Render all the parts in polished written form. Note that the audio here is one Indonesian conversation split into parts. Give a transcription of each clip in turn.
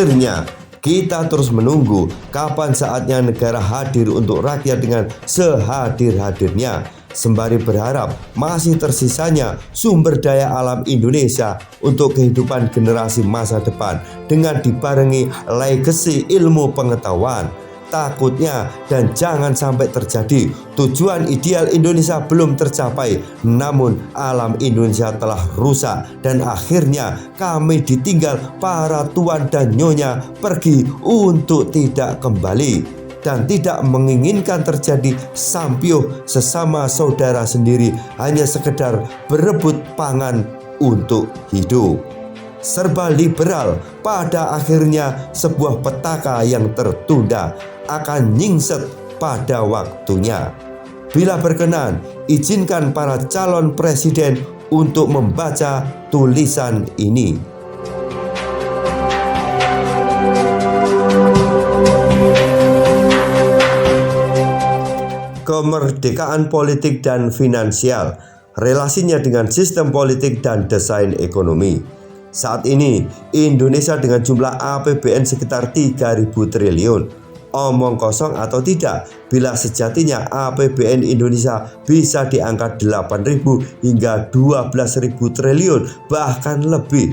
Akhirnya, kita terus menunggu kapan saatnya negara hadir untuk rakyat dengan sehadir-hadirnya, sembari berharap masih tersisanya sumber daya alam Indonesia untuk kehidupan generasi masa depan dengan dibarengi legasi ilmu pengetahuan. Takutnya dan jangan sampai terjadi tujuan ideal Indonesia belum tercapai, namun alam Indonesia telah rusak dan akhirnya kami ditinggal para tuan dan nyonya pergi untuk tidak kembali, dan tidak menginginkan terjadi sampyuh sesama saudara sendiri hanya sekedar berebut pangan untuk hidup. Serba liberal, pada akhirnya sebuah petaka yang tertunda akan nyingset pada waktunya. Bila berkenan, izinkan para calon presiden untuk membaca tulisan ini. Kemerdekaan politik dan finansial, relasinya dengan sistem politik dan desain ekonomi. Saat ini, Indonesia dengan jumlah APBN sekitar 3.000 triliun. Omong kosong atau tidak, bila sejatinya APBN Indonesia bisa di angka 8.000 hingga 12.000 triliun, bahkan lebih.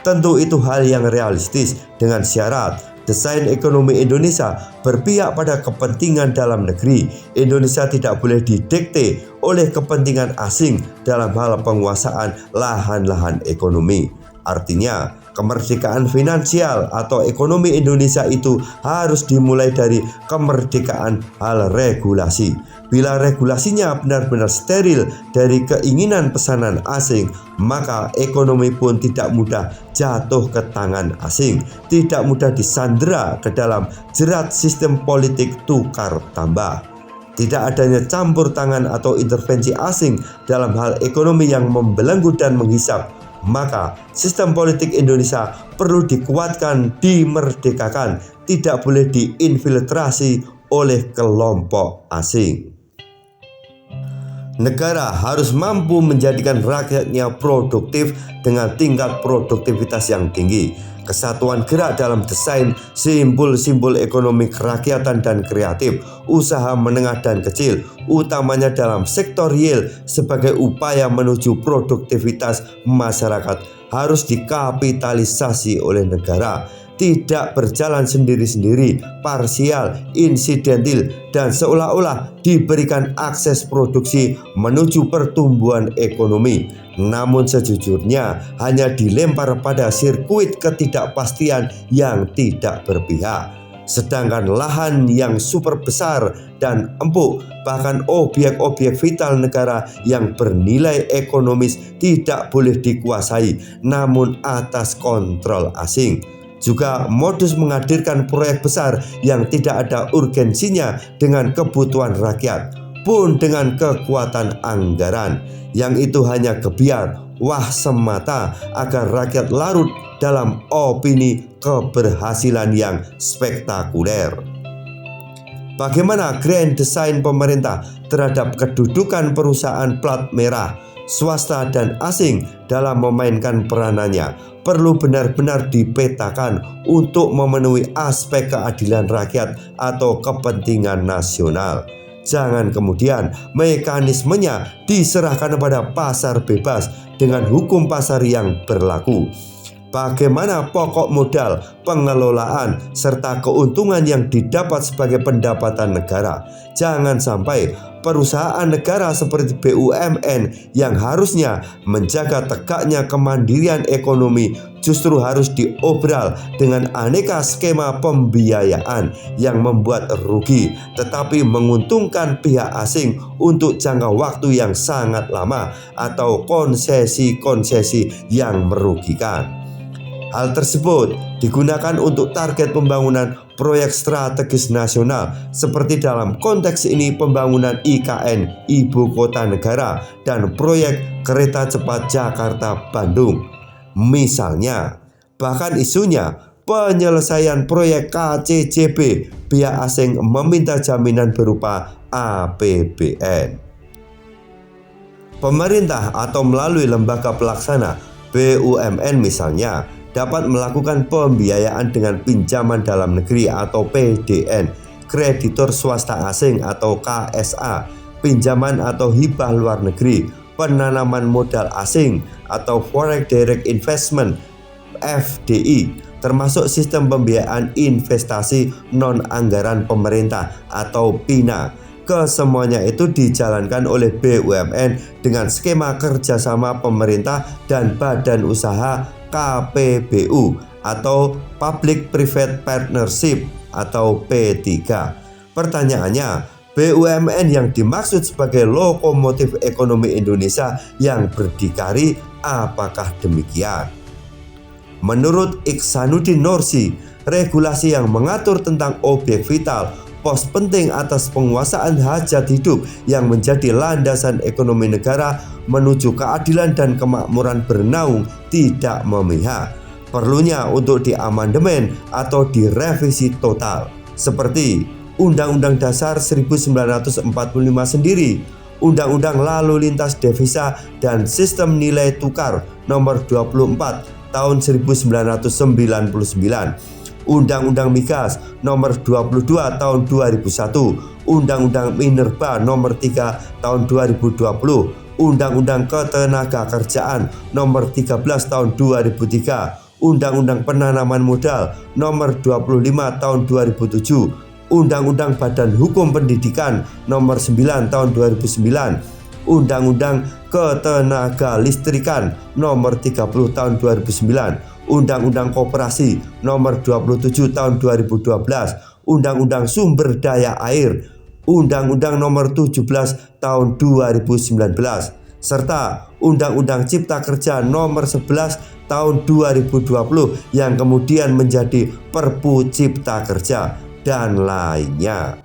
Tentu itu hal yang realistis dengan syarat desain ekonomi Indonesia berpihak pada kepentingan dalam negeri. Indonesia tidak boleh didikte oleh kepentingan asing dalam hal penguasaan lahan-lahan ekonomi. Artinya, kemerdekaan finansial atau ekonomi Indonesia itu harus dimulai dari kemerdekaan hal regulasi. Bila regulasinya benar-benar steril dari keinginan pesanan asing, maka ekonomi pun tidak mudah jatuh ke tangan asing, tidak mudah disandera ke dalam jerat sistem politik tukar tambah. Tidak adanya campur tangan atau intervensi asing dalam hal ekonomi yang membelenggu dan menghisap, maka sistem politik Indonesia perlu dikuatkan, dimerdekakan, tidak boleh diinfiltrasi oleh kelompok asing. Negara harus mampu menjadikan rakyatnya produktif dengan tingkat produktivitas yang tinggi. Kesatuan gerak dalam desain simbol-simbol ekonomi kerakyatan dan kreatif, usaha menengah dan kecil, utamanya dalam sektor real sebagai upaya menuju produktivitas masyarakat, harus dikapitalisasi oleh negara. Tidak berjalan sendiri-sendiri, parsial, insidentil, dan seolah-olah diberikan akses produksi menuju pertumbuhan ekonomi. Namun sejujurnya hanya dilempar pada sirkuit ketidakpastian yang tidak berpihak. Sedangkan lahan yang super besar dan empuk, bahkan objek-objek vital negara yang bernilai ekonomis tidak boleh dikuasai, namun atas kontrol asing. Juga modus menghadirkan proyek besar yang tidak ada urgensinya dengan kebutuhan rakyat, pun dengan kekuatan anggaran, yang itu hanya gebiar, wah semata agar rakyat larut dalam opini keberhasilan yang spektakuler. Bagaimana grand design pemerintah terhadap kedudukan perusahaan plat merah, swasta dan asing dalam memainkan peranannya perlu benar-benar dipetakan untuk memenuhi aspek keadilan rakyat atau kepentingan nasional. Jangan kemudian mekanismenya diserahkan kepada pasar bebas dengan hukum pasar yang berlaku. Bagaimana pokok modal, pengelolaan, serta keuntungan yang didapat sebagai pendapatan negara? Jangan sampai perusahaan negara seperti BUMN yang harusnya menjaga tegaknya kemandirian ekonomi justru harus diobral dengan aneka skema pembiayaan yang membuat rugi tetapi menguntungkan pihak asing untuk jangka waktu yang sangat lama atau konsesi-konsesi yang merugikan. Hal tersebut digunakan untuk target pembangunan proyek strategis nasional seperti dalam konteks ini pembangunan IKN Ibu Kota Negara dan proyek kereta cepat Jakarta-Bandung. Misalnya, bahkan isunya penyelesaian proyek KCJB, pihak asing meminta jaminan berupa APBN. Pemerintah atau melalui lembaga pelaksana BUMN misalnya dapat melakukan pembiayaan dengan pinjaman dalam negeri atau PDN, kreditur swasta asing atau KSA, pinjaman atau hibah luar negeri, penanaman modal asing atau Foreign Direct Investment (FDI), termasuk sistem pembiayaan investasi non-anggaran pemerintah atau PINA. Kesemuanya itu dijalankan oleh BUMN dengan skema kerjasama pemerintah dan badan usaha KPBU atau Public Private Partnership atau P3. Pertanyaannya, BUMN yang dimaksud sebagai lokomotif ekonomi Indonesia yang berdikari, apakah demikian? Menurut Iksanuddin Nursi, regulasi yang mengatur tentang objek vital, pos penting atas penguasaan hajat hidup yang menjadi landasan ekonomi negara menuju keadilan dan kemakmuran bernaung tidak memihak. Perlunya untuk diamandemen atau direvisi total, seperti Undang-Undang Dasar 1945 sendiri, Undang-Undang Lalu Lintas Devisa dan Sistem Nilai Tukar Nomor 24 Tahun 1999, Undang-Undang Migas Nomor 22 Tahun 2001, Undang-Undang Minerba Nomor 3 Tahun 2020, Undang-Undang Ketenagakerjaan Nomor 13 Tahun 2003, Undang-Undang Penanaman Modal Nomor 25 Tahun 2007, Undang-Undang Badan Hukum Pendidikan Nomor 9 Tahun 2009, Undang-Undang Ketenagalistrikan Nomor 30 Tahun 2009, Undang-Undang Koperasi Nomor 27 Tahun 2012, Undang-Undang Sumber Daya Air, Undang-Undang Nomor 17 Tahun 2019, serta Undang-Undang Cipta Kerja Nomor 11 Tahun 2020 yang kemudian menjadi Perpu Cipta Kerja dan lainnya.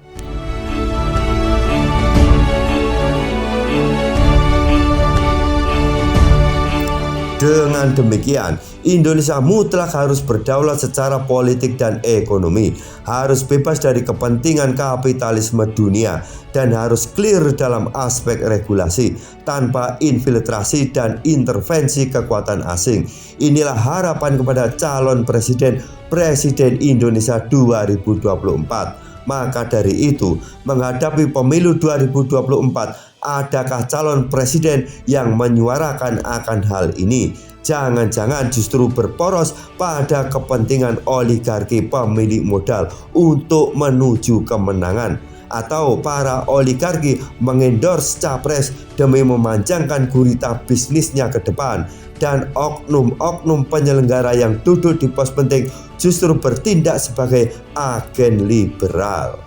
Dengan demikian, Indonesia mutlak harus berdaulat secara politik dan ekonomi, harus bebas dari kepentingan kapitalisme dunia, dan harus clear dalam aspek regulasi tanpa infiltrasi dan intervensi kekuatan asing. Inilah harapan kepada calon presiden Indonesia 2024. Maka dari itu, menghadapi pemilu 2024, adakah calon presiden yang menyuarakan akan hal ini? Jangan-jangan justru berporos pada kepentingan oligarki pemilik modal untuk menuju kemenangan, atau para oligarki mengendorse capres demi memanjangkan gurita bisnisnya ke depan, dan oknum-oknum penyelenggara yang duduk di pos penting justru bertindak sebagai agen liberal.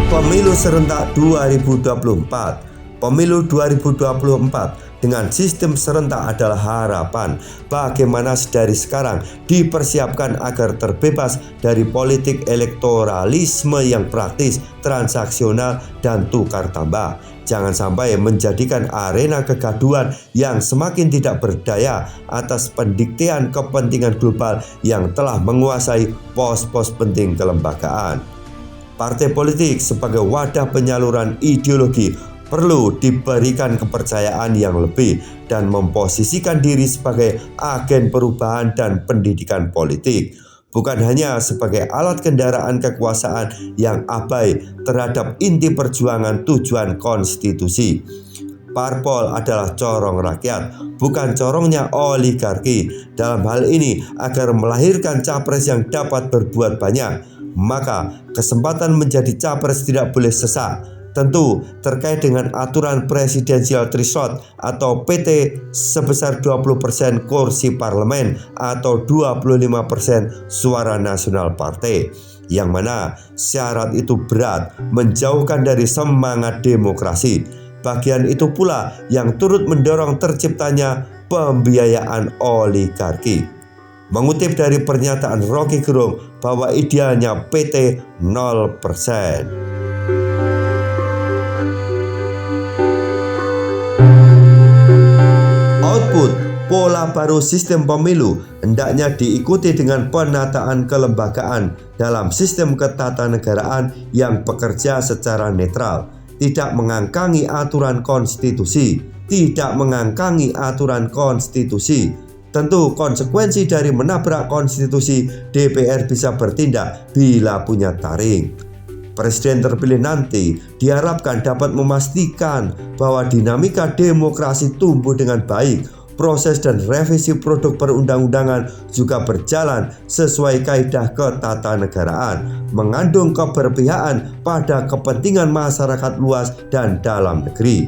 Pemilu serentak 2024. Pemilu 2024 dengan sistem serentak adalah harapan bagaimana dari sekarang dipersiapkan agar terbebas dari politik elektoralisme yang praktis, transaksional, dan tukar tambah. Jangan sampai menjadikan arena kegaduhan yang semakin tidak berdaya atas pendiktean kepentingan global yang telah menguasai pos-pos penting kelembagaan. Partai politik sebagai wadah penyaluran ideologi perlu diberikan kepercayaan yang lebih dan memposisikan diri sebagai agen perubahan dan pendidikan politik, bukan hanya sebagai alat kendaraan kekuasaan yang abai terhadap inti perjuangan tujuan konstitusi. Parpol adalah corong rakyat, bukan corongnya oligarki. Dalam hal ini, agar melahirkan capres yang dapat berbuat banyak, maka kesempatan menjadi capres tidak boleh sesak. Tentu terkait dengan aturan presidensial threshold atau PT sebesar 20% kursi parlemen atau 25% suara nasional partai, yang mana syarat itu berat, menjauhkan dari semangat demokrasi. Bagian itu pula yang turut mendorong terciptanya pembiayaan oligarki. Mengutip dari pernyataan Rocky Gerung bahwa idealnya PT 0%. Output pola baru sistem pemilu hendaknya diikuti dengan penataan kelembagaan dalam sistem ketatanegaraan yang bekerja secara netral. tidak mengangkangi aturan konstitusi. Tentu konsekuensi dari menabrak konstitusi, DPR bisa bertindak bila punya taring. Presiden terpilih nanti diharapkan dapat memastikan bahwa dinamika demokrasi tumbuh dengan baik. Proses dan revisi produk perundang-undangan juga berjalan sesuai kaidah ketatanegaraan, mengandung keberpihakan pada kepentingan masyarakat luas dan dalam negeri.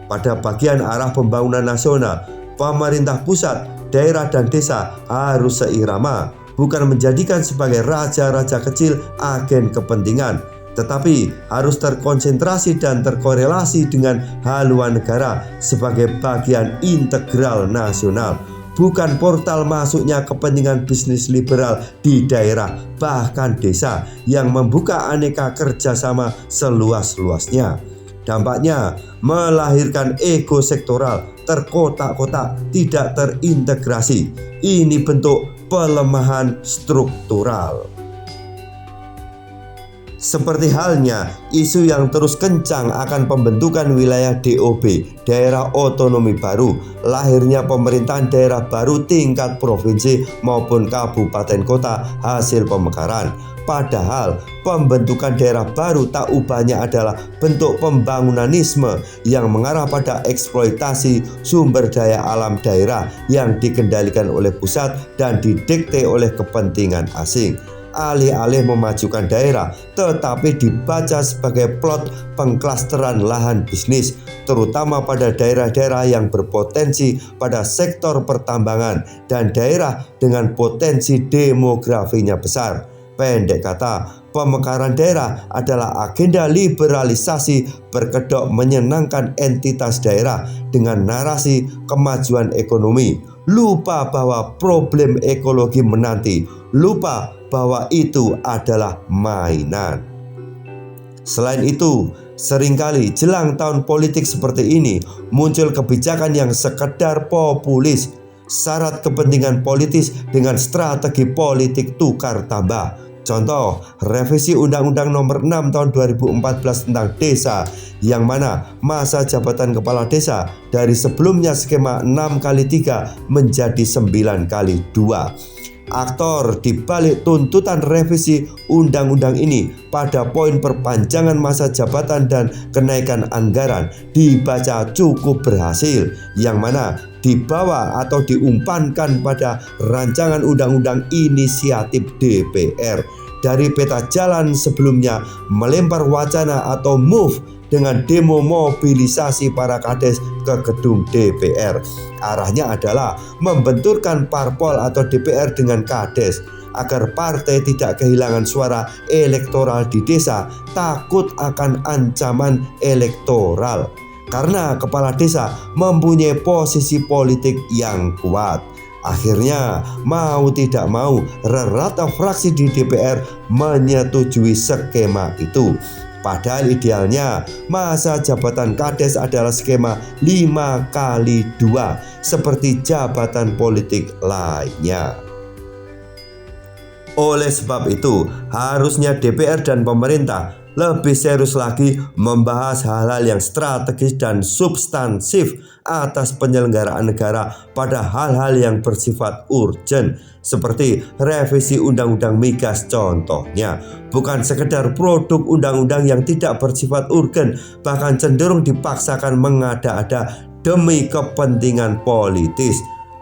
Pada bagian arah pembangunan nasional, pemerintah pusat, daerah dan desa harus seirama, bukan menjadikan sebagai raja-raja kecil agen kepentingan, tetapi harus terkonsentrasi dan terkorelasi dengan haluan negara sebagai bagian integral nasional, bukan portal masuknya kepentingan bisnis liberal di daerah bahkan desa yang membuka aneka kerjasama seluas-luasnya. Dampaknya melahirkan ego sektoral, terkotak-kotak, tidak terintegrasi. Ini bentuk pelemahan struktural. Seperti halnya isu yang terus kencang akan pembentukan wilayah DOB, daerah otonomi baru, lahirnya pemerintahan daerah baru tingkat provinsi maupun kabupaten kota hasil pemekaran. Padahal pembentukan daerah baru tak ubahnya adalah bentuk pembangunanisme yang mengarah pada eksploitasi sumber daya alam daerah yang dikendalikan oleh pusat dan didikte oleh kepentingan asing. Alih-alih memajukan daerah, tetapi dibaca sebagai plot pengklasteran lahan bisnis, terutama pada daerah-daerah yang berpotensi pada sektor pertambangan dan daerah dengan potensi demografinya besar. Pendek kata, pemekaran daerah adalah agenda liberalisasi berkedok menyenangkan entitas daerah dengan narasi kemajuan ekonomi. Lupa bahwa problem ekologi menanti, lupa bahwa itu adalah mainan. Selain itu, seringkali jelang tahun politik seperti ini muncul kebijakan yang sekedar populis, syarat kepentingan politis dengan strategi politik tukar tambah. Contoh, revisi Undang-Undang Nomor 6 Tahun 2014 tentang desa, yang mana masa jabatan kepala desa dari sebelumnya skema 6x3 menjadi 9x2. Aktor di balik tuntutan revisi undang-undang ini pada poin perpanjangan masa jabatan dan kenaikan anggaran dibaca cukup berhasil, yang mana dibawa atau diumpankan pada rancangan undang-undang inisiatif DPR. Dari peta jalan sebelumnya melempar wacana atau move dengan demo mobilisasi para kades ke gedung DPR. Arahnya adalah membenturkan parpol atau DPR dengan kades agar partai tidak kehilangan suara elektoral di desa, takut akan ancaman elektoral karena kepala desa mempunyai posisi politik yang kuat. Akhirnya mau tidak mau rata fraksi di DPR menyetujui skema itu. Padahal idealnya masa jabatan kades adalah skema 5x2 seperti jabatan politik lainnya. Oleh sebab itu, harusnya DPR dan pemerintah lebih serius lagi membahas hal-hal yang strategis dan substansif atas penyelenggaraan negara pada hal-hal yang bersifat urgent, seperti revisi Undang-Undang Migas contohnya. Bukan sekedar produk undang-undang yang tidak bersifat urgen, bahkan cenderung dipaksakan mengada-ada demi kepentingan politis.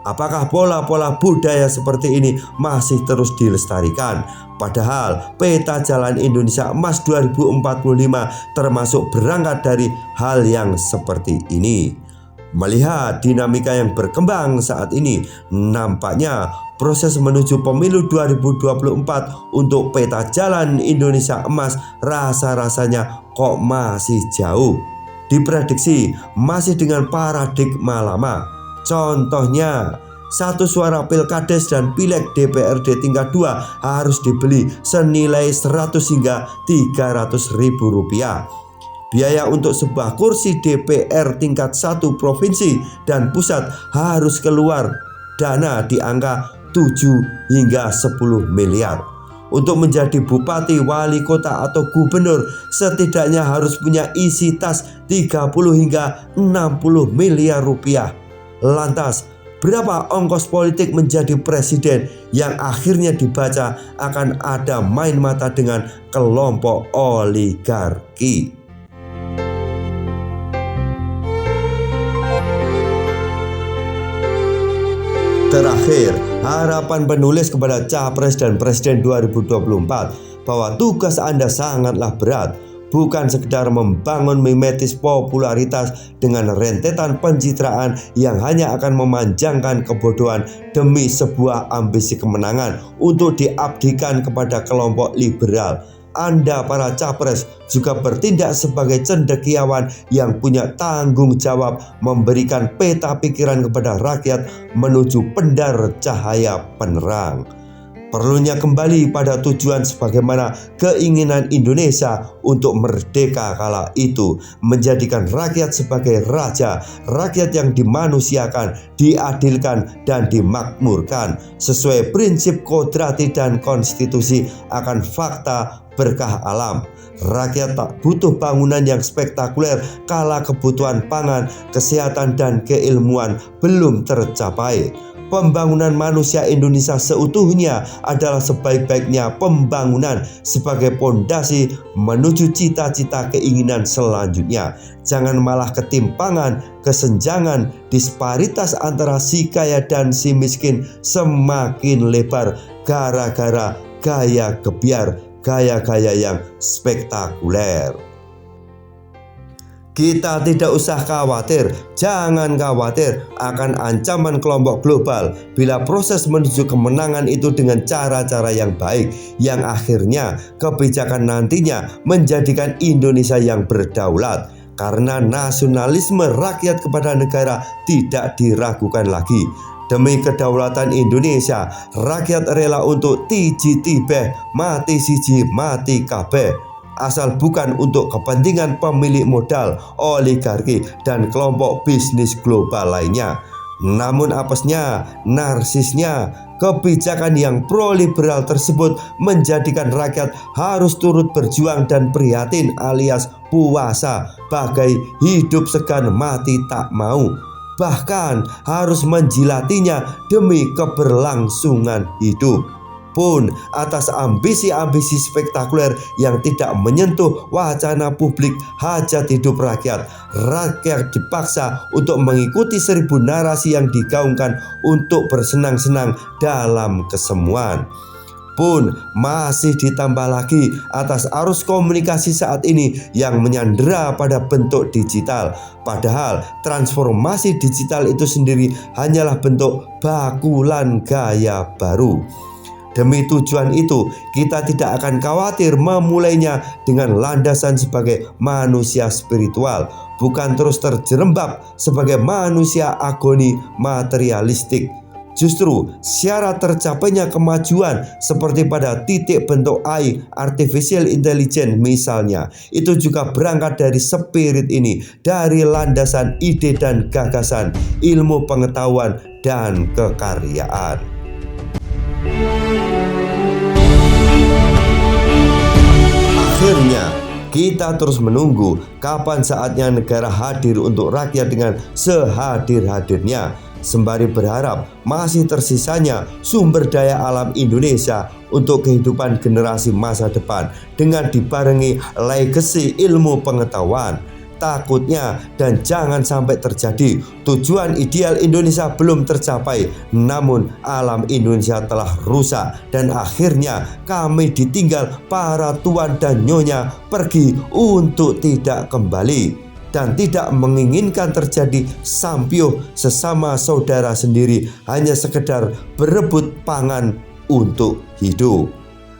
Apakah pola-pola budaya seperti ini masih terus dilestarikan? Padahal peta jalan Indonesia Emas 2045 termasuk berangkat dari hal yang seperti ini. Melihat dinamika yang berkembang saat ini, nampaknya proses menuju pemilu 2024 untuk peta jalan Indonesia Emas rasa-rasanya kok masih jauh. Diprediksi masih dengan paradigma lama. Contohnya, satu suara pilkades dan pileg DPRD tingkat 2 harus dibeli senilai 100 hingga 300 ribu rupiah. Biaya untuk sebuah kursi DPR tingkat 1 provinsi dan pusat harus keluar dana di angka 7 hingga 10 miliar. Untuk menjadi bupati, wali kota atau gubernur setidaknya harus punya isi tas 30 hingga 60 miliar rupiah. Lantas, berapa ongkos politik menjadi presiden yang akhirnya dibaca akan ada main mata dengan kelompok oligarki. Terakhir, harapan penulis kepada Capres dan Presiden 2024 bahwa tugas Anda sangatlah berat, bukan sekedar membangun mimetis popularitas dengan rentetan pencitraan yang hanya akan memanjangkan kebodohan demi sebuah ambisi kemenangan untuk diabdikan kepada kelompok liberal. Anda para capres juga bertindak sebagai cendekiawan yang punya tanggung jawab memberikan peta pikiran kepada rakyat menuju pendar cahaya penerang. Perlunya kembali pada tujuan sebagaimana keinginan Indonesia untuk merdeka kala itu, menjadikan rakyat sebagai raja, rakyat yang dimanusiakan, diadilkan, dan dimakmurkan sesuai prinsip kodrati dan konstitusi akan fakta berkah alam. Rakyat tak butuh bangunan yang spektakuler kala kebutuhan pangan, kesehatan, dan keilmuan belum tercapai. Pembangunan manusia Indonesia seutuhnya adalah sebaik-baiknya pembangunan sebagai pondasi menuju cita-cita keinginan selanjutnya. Jangan malah ketimpangan, kesenjangan, disparitas antara si kaya dan si miskin semakin lebar gara-gara gaya gebiar, gaya-gaya yang spektakuler. Kita tidak usah khawatir, jangan khawatir akan ancaman kelompok global bila proses menuju kemenangan itu dengan cara-cara yang baik, yang akhirnya kebijakan nantinya menjadikan Indonesia yang berdaulat. Karena nasionalisme rakyat kepada negara tidak diragukan lagi. Demi kedaulatan Indonesia, rakyat rela untuk tiji tibeh, mati siji, mati kabeh. Asal bukan untuk kepentingan pemilik modal, oligarki, dan kelompok bisnis global lainnya. Namun apesnya, narsisnya, kebijakan yang pro-liberal tersebut menjadikan rakyat harus turut berjuang dan prihatin alias puasa, bagai hidup segan mati tak mau. Bahkan harus menjilatinya demi keberlangsungan hidup. Pun atas ambisi-ambisi spektakuler yang tidak menyentuh wacana publik hajat hidup rakyat, rakyat dipaksa untuk mengikuti 1000 narasi yang digaungkan untuk bersenang-senang dalam kesemuan. Pun masih ditambah lagi atas arus komunikasi saat ini yang menyandera pada bentuk digital. Padahal transformasi digital itu sendiri hanyalah bentuk bakulan gaya baru. Demi tujuan itu, kita tidak akan khawatir memulainya dengan landasan sebagai manusia spiritual, bukan terus terjerembab sebagai manusia agoni materialistik. Justru syarat tercapainya kemajuan seperti pada titik bentuk AI, artificial intelligence misalnya, itu juga berangkat dari spirit ini, dari landasan ide dan gagasan, ilmu pengetahuan dan kekaryaan. Akhirnya, kita terus menunggu kapan saatnya negara hadir untuk rakyat dengan sehadir-hadirnya, sembari berharap masih tersisanya sumber daya alam Indonesia untuk kehidupan generasi masa depan dengan dibarengi legasi ilmu pengetahuan. Takutnya dan jangan sampai terjadi, tujuan ideal Indonesia belum tercapai, namun alam Indonesia telah rusak dan akhirnya kami ditinggal para tuan dan nyonya pergi untuk tidak kembali, dan tidak menginginkan terjadi sampyuh sesama saudara sendiri hanya sekedar berebut pangan untuk hidup.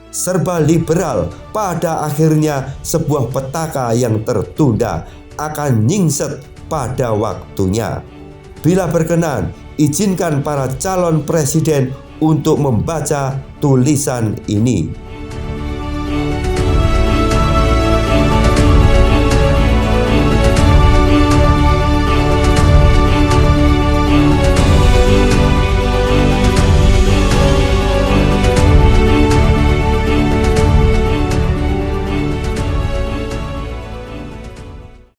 Serba liberal pada akhirnya sebuah petaka yang tertunda akan nyingset pada waktunya. Bila berkenan, izinkan para calon presiden untuk membaca tulisan ini.